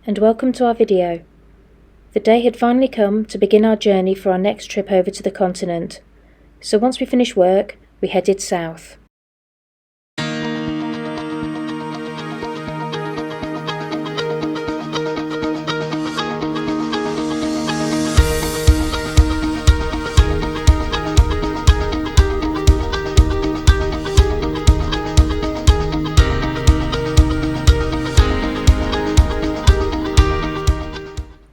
and welcome to our video. The day had finally come to begin our journey for our next trip over to the continent, so once we finished work, we headed south.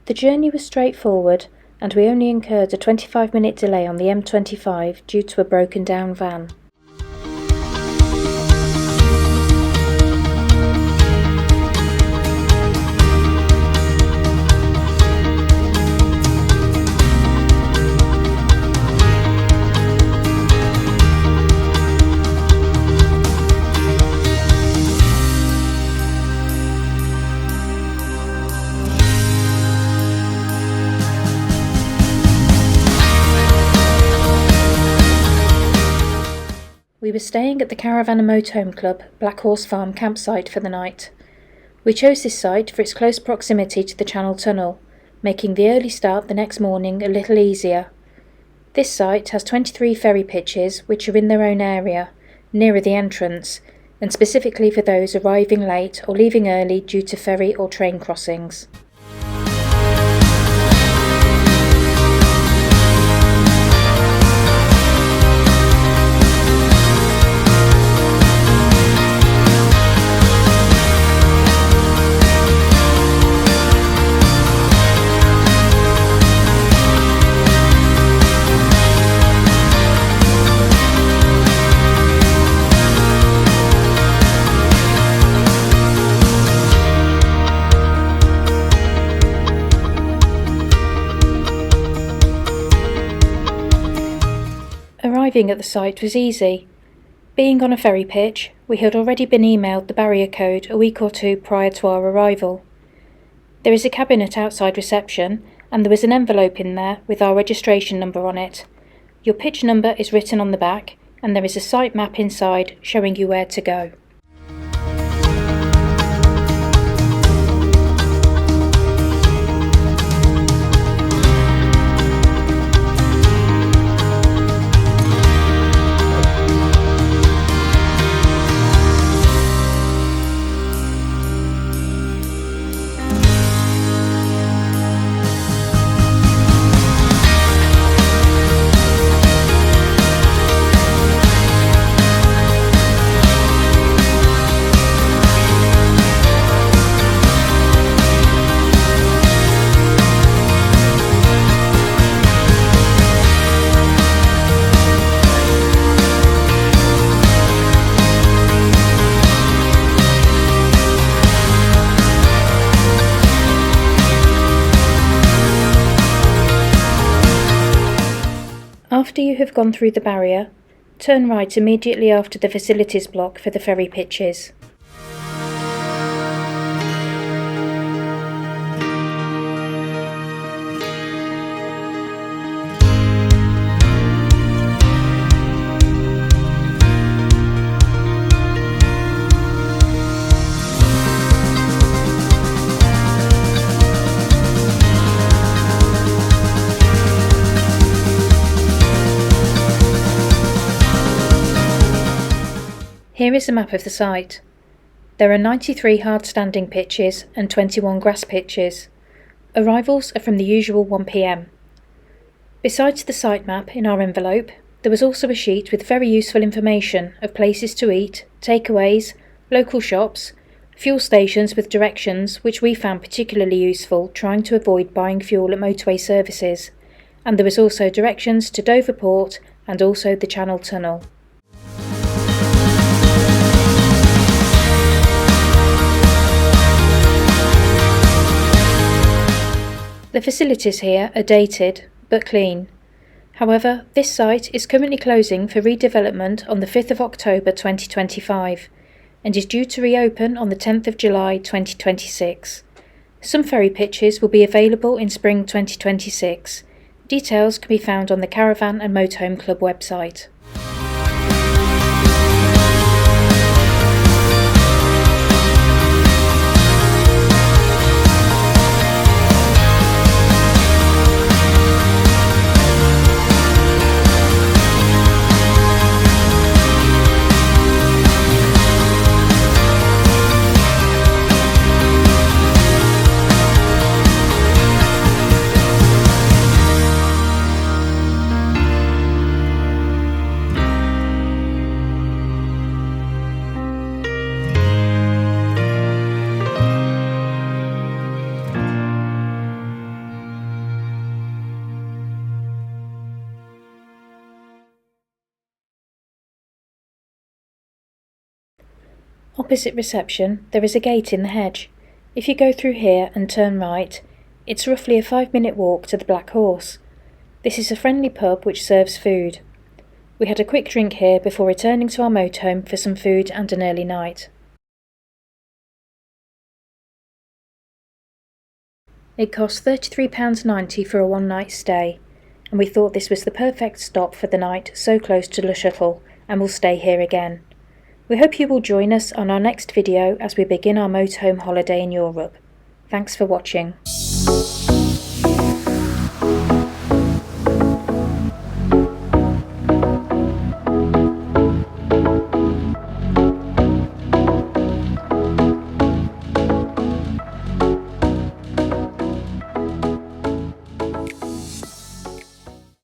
The journey was straightforward, and we only incurred a 25-minute delay on the M25 due to a broken down van. We were staying at the Caravan and Motorhome Club Black Horse Farm campsite for the night. We chose this site for its close proximity to the Tunnel, making the early start the next morning a little easier. This site has 23 ferry pitches which are in their own area, nearer the entrance, and specifically for those arriving late or leaving early due to ferry or train crossings. Arriving at the site was easy. Being on a ferry pitch, we had already been emailed the barrier code a week or two prior to our arrival. There is a cabinet outside reception, and there was an envelope in there with our registration number on it. Your pitch number is written on the back, and there is a site map inside showing you where to go. After you have gone through the barrier, turn right immediately after the facilities block for the ferry pitches. Here is a map of the site. There are 93 hard-standing pitches and 21 grass pitches. Arrivals are from the usual 1 p.m. Besides the site map in our envelope, there was also a sheet with very useful information of places to eat, takeaways, local shops, fuel stations with directions which we found particularly useful trying to avoid buying fuel at motorway services, and there was also directions to Dover Port and also the Channel Tunnel. The facilities here are dated, but clean. However, this site is currently closing for redevelopment on the 5th of October 2025 and is due to reopen on the 10th of July 2026. Some ferry pitches will be available in spring 2026. Details can be found on the Caravan and Motorhome Club website. Opposite reception, there is a gate in the hedge. If you go through here and turn right, it's roughly a 5-minute walk to the Black Horse. This is a friendly pub which serves food. We had a quick drink here before returning to our motorhome for some food and an early night. It cost £33.90 for a one-night stay, and we thought this was the perfect stop for the night so close to Le Shuttle, and will stay here again. We hope you will join us on our next video as we begin our motorhome holiday in Europe. Thanks for watching.